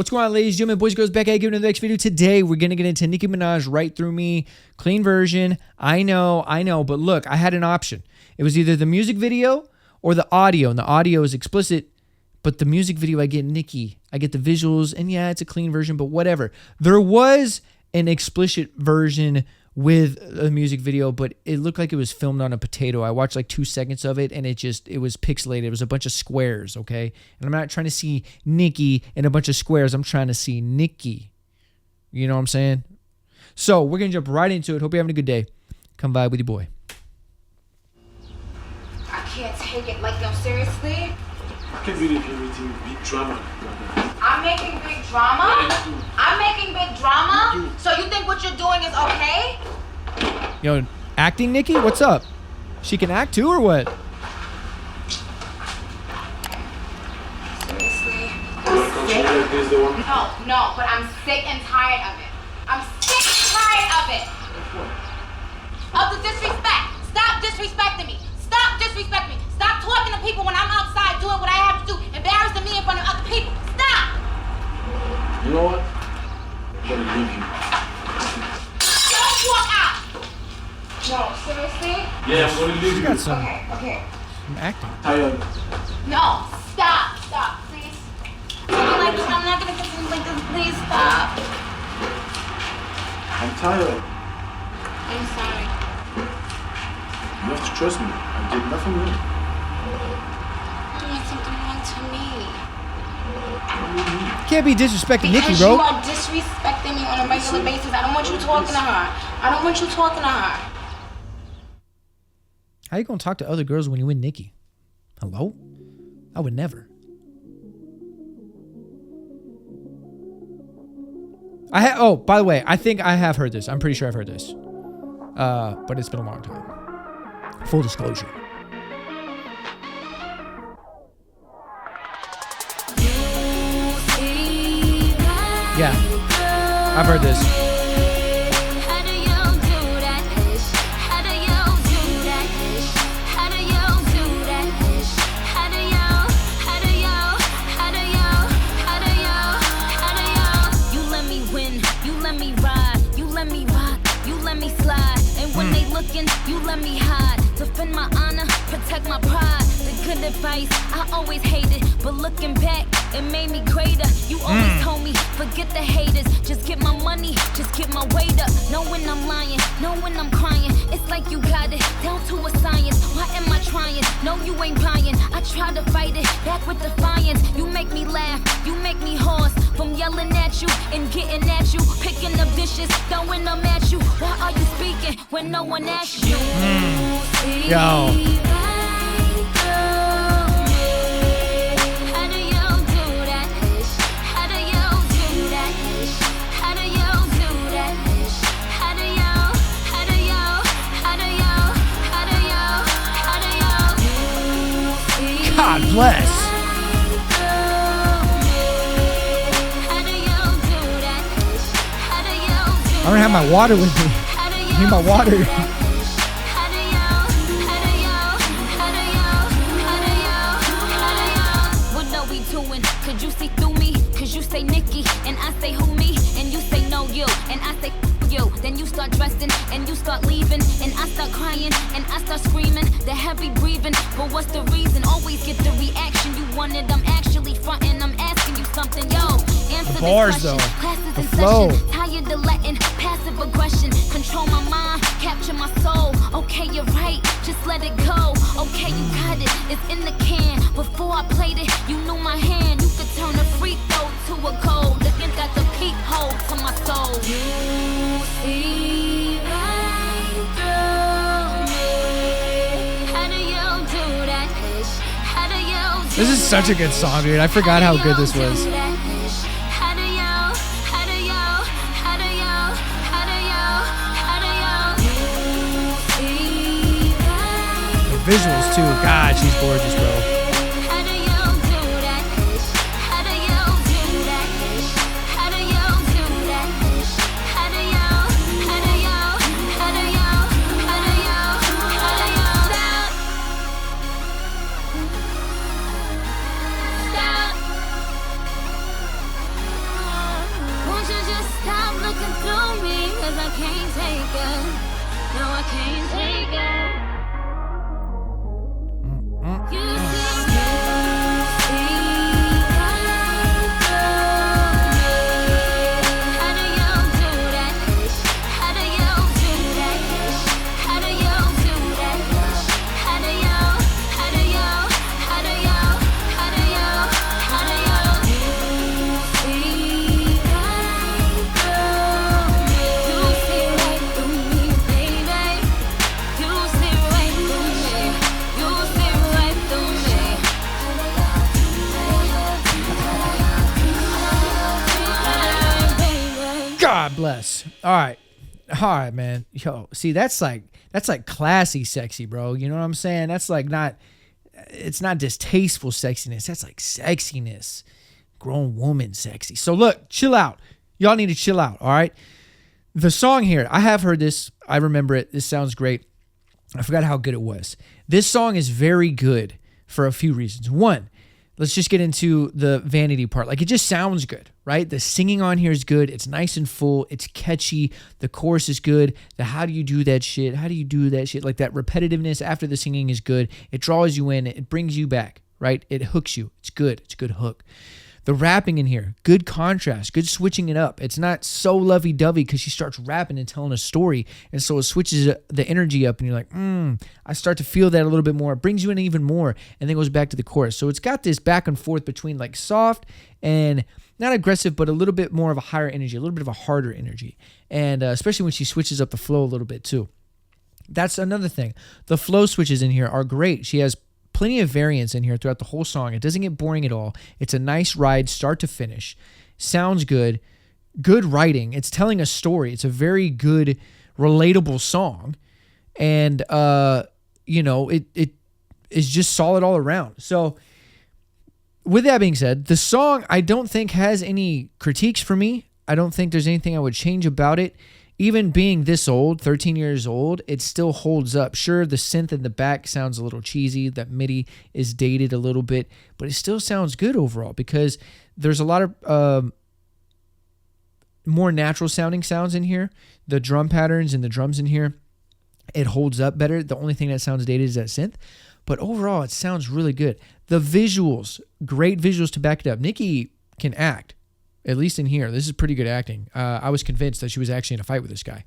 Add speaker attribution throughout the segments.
Speaker 1: What's going on, ladies and gentlemen, boys and girls, back at you in the next video. Today, we're going to get into Nicki Minaj, Right Through Me, clean version. I know, but look, I had an option. It was either the music video or the audio, and the audio is explicit, but the music video, I get Nicki. I get the visuals, and yeah, it's a clean version, but whatever. There was an explicit version with a music video, but it looked like it was filmed on a potato. I watched like 2 seconds of it, and it was pixelated. It was a bunch of squares, okay? And I'm not trying to see Nicki in a bunch of squares. I'm trying to see Nicki. You know what I'm saying? So we're going to jump right into it. Hope you're having a good day. Come vibe with your boy.
Speaker 2: I can't take it. Like, no, seriously?
Speaker 3: I can't believe you're making big drama.
Speaker 2: I'm making big drama? I'm making big drama? So you think what you're doing is okay?
Speaker 1: Yo, acting Nicki? What's up? She can act too or what?
Speaker 2: Seriously?
Speaker 3: No.
Speaker 2: No, but I'm sick and tired of it. I'm sick and tired of it. Of the disrespect. Stop disrespecting me. Stop disrespecting me. Stop talking to people when I'm outside doing what I have to do, embarrassing me in front of other people. Stop!
Speaker 3: You know what? I'm gonna leave you.
Speaker 2: Don't walk out! No, seriously?
Speaker 3: Yeah, I'm gonna leave
Speaker 1: She
Speaker 3: you.
Speaker 1: got some
Speaker 2: Okay.
Speaker 1: acting.
Speaker 3: Tired.
Speaker 2: No, stop, please. Something like this, I'm not gonna continue like this. Please stop.
Speaker 3: I'm tired.
Speaker 2: I'm sorry.
Speaker 3: You have to trust me. I did nothing wrong.
Speaker 2: You did something wrong to me.
Speaker 1: Can't be disrespecting Nicki,
Speaker 2: Because
Speaker 1: bro.
Speaker 2: you are disrespecting me on a regular basis. I don't want you talking to her. I don't want you talking to her.
Speaker 1: How you gonna talk to other girls when you win Nicki? Hello? I would never. Oh, by the way, I think I have heard this. I'm pretty sure I've heard this. But it's been a long time. Full disclosure. Yeah, I've heard this.
Speaker 4: You let me win, you let me ride, you let me rock, you let me slide. And when they looking, you let me hide. Defend my honor, protect my pride. The good advice, I always hated, but looking back, it made me greater. You always told me, forget the haters, just get my money, just get my weight up. Know when I'm lying, know when I'm crying. It's like you got it down to a science. Why am I trying? No, you ain't buying. I try to fight it back with defiance. You make me laugh, you make me hoarse from yelling at you and getting at you, picking up dishes, throwing them at you. Why are you speaking when no one asks you?
Speaker 1: Yo. God bless. I don't have my water with me. I need my water.
Speaker 4: What are we doing? Could you see through me? Cause you say Nicki, and I say who me? And you say no you, and I say you. Then you start dressing, and you start leaving, and I start crying, and I start screaming. The heavy breathing, but what's the reason? Always get the reaction you wanted. I'm actually fronting, I'm asking you something, yo. Answer
Speaker 1: The bars,
Speaker 4: this question.
Speaker 1: though.
Speaker 4: Classes
Speaker 1: The
Speaker 4: in
Speaker 1: flow.
Speaker 4: session. Tired of letting passive aggression control my mind, capture my soul. Okay, you're right, just let it go. Okay, you got it, it's in the can. Before I played it, you knew my hand. You could turn a free throw to a goal. Looking at the peephole to my soul. You see right through me. How do you do that? How do you do
Speaker 1: This is such a good song, dude. I forgot how good this was. The visuals too. God, she's gorgeous, bro. nonetheless. All right, man. Yo, see, that's like classy sexy, bro. You know what I'm saying? That's like it's not distasteful sexiness. That's like sexiness. Grown woman sexy. So look, chill out. Y'all need to chill out, all right? The song here, I have heard this. I remember it. This sounds great. I forgot how good it was. This song is very good for a few reasons. One, let's just get into the vanity part. Like, it just sounds good, right? The singing on here is good. It's nice and full. It's catchy. The chorus is good. The how do you do that shit? How do you do that shit? Like, that repetitiveness after the singing is good. It draws you in. It brings you back, right? It hooks you. It's good. It's a good hook. The rapping in here, good contrast, good switching it up. It's not so lovey-dovey because she starts rapping and telling a story, and so it switches the energy up, and you're like, I start to feel that a little bit more. It brings you in even more, and then goes back to the chorus. So it's got this back and forth between like soft and not aggressive, but a little bit more of a higher energy, a little bit of a harder energy, and especially when she switches up the flow a little bit too. That's another thing. The flow switches in here are great. She has plenty of variance in here throughout the whole song. It doesn't get boring at all. It's a nice ride start to finish. Sounds good. Good writing. It's telling a story. It's a very good, relatable song. And, it is just solid all around. So with that being said, the song I don't think has any critiques for me. I don't think there's anything I would change about it. Even being this old, 13 years old, it still holds up. Sure, the synth in the back sounds a little cheesy. That MIDI is dated a little bit, but it still sounds good overall because there's a lot of more natural sounding sounds in here. The drum patterns and the drums in here, it holds up better. The only thing that sounds dated is that synth, but overall, it sounds really good. The visuals, great visuals to back it up. Nicki can act. At least in here, this is pretty good acting. I was convinced that she was actually in a fight with this guy.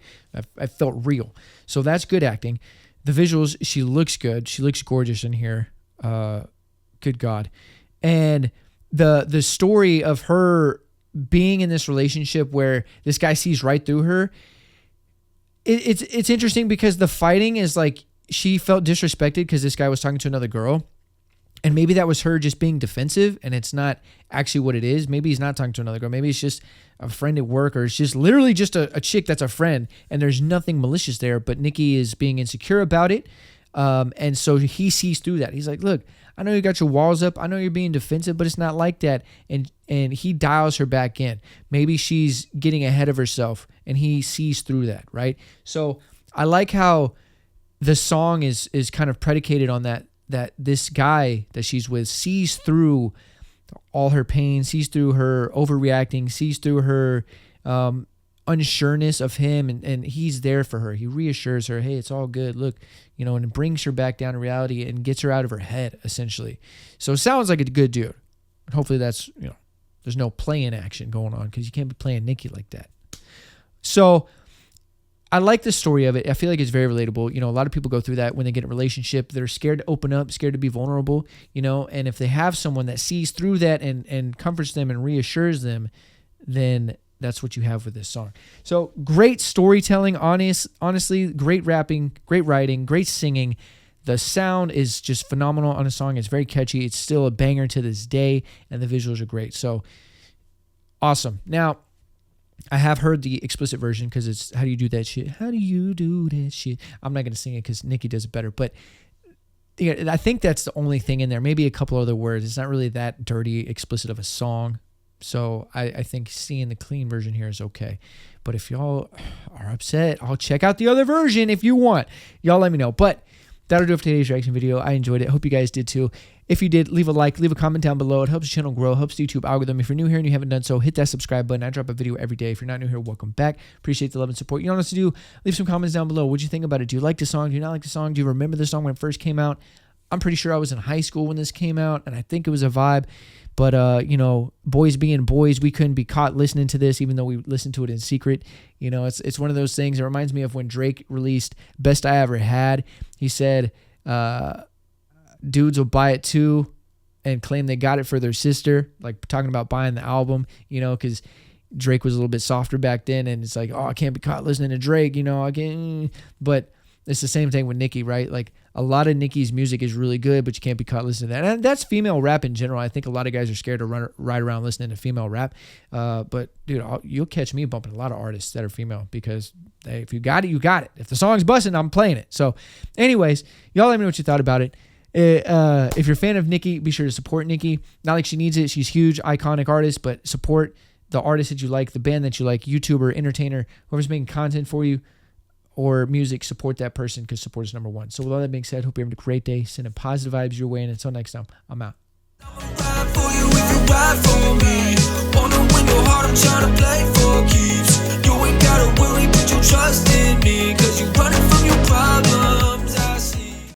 Speaker 1: I felt real. So that's good acting. The visuals, she looks good. She looks gorgeous in here. Good God. And the story of her being in this relationship where this guy sees right through her, it's interesting because the fighting is like she felt disrespected because this guy was talking to another girl. And maybe that was her just being defensive and it's not actually what it is. Maybe he's not talking to another girl. Maybe it's just a friend at work, or it's just literally just a chick that's a friend and there's nothing malicious there, but Nicki is being insecure about it. And so he sees through that. He's like, look, I know you got your walls up. I know you're being defensive, but it's not like that. And he dials her back in. Maybe she's getting ahead of herself and he sees through that, right? So I like how the song is kind of predicated on that this guy that she's with sees through all her pain, sees through her overreacting, sees through her unsureness of him, and he's there for her. He reassures her, hey, it's all good. Look, and it brings her back down to reality and gets her out of her head, essentially. So it sounds like a good dude. And hopefully that's, there's no playing action going on because you can't be playing Nicki like that. So I like the story of it. I feel like it's very relatable. A lot of people go through that when they get in a relationship. They're scared to open up, scared to be vulnerable, and if they have someone that sees through that and comforts them and reassures them, then that's what you have with this song. So great storytelling, honestly, great rapping, great writing, great singing. The sound is just phenomenal on a song. It's very catchy. It's still a banger to this day, and the visuals are great. So awesome. Now, I have heard the explicit version because it's how do you do that shit? How do you do that shit? I'm not going to sing it because Nicki does it better. But I think that's the only thing in there. Maybe a couple other words. It's not really that dirty, explicit of a song. So I think seeing the clean version here is okay. But if y'all are upset, I'll check out the other version if you want. Y'all let me know. But that'll do it for today's reaction video. I enjoyed it. Hope you guys did too. If you did, leave a like, leave a comment down below. It helps the channel grow, helps the YouTube algorithm. If you're new here and you haven't done so, hit that subscribe button. I drop a video every day. If you're not new here, welcome back. Appreciate the love and support. You know what else to do? Leave some comments down below. What'd you think about it? Do you like the song? Do you not like the song? Do you remember the song when it first came out? I'm pretty sure I was in high school when this came out, and I think it was a vibe. But, boys being boys, we couldn't be caught listening to this, even though we listened to it in secret. It's one of those things. It reminds me of when Drake released Best I Ever Had. He said, dudes will buy it too and claim they got it for their sister, like talking about buying the album, because Drake was a little bit softer back then, and it's like, oh, I can't be caught listening to Drake, I can't. But It's the same thing with Nicki, right? Like a lot of Nicki's music is really good, but you can't be caught listening to that. And that's female rap in general. I think a lot of guys are scared to ride around listening to female rap. But dude, you'll catch me bumping a lot of artists that are female because if you got it, you got it. If the song's busting, I'm playing it. So anyways, y'all let me know what you thought about it. If you're a fan of Nicki, be sure to support Nicki. Not like she needs it. She's huge, iconic artist, but support the artist that you like, the band that you like, YouTuber, entertainer, whoever's making content for you or music, support that person because support is number one. So with all that being said, hope you're having a great day. Sending positive vibes your way. And until next time, I'm out.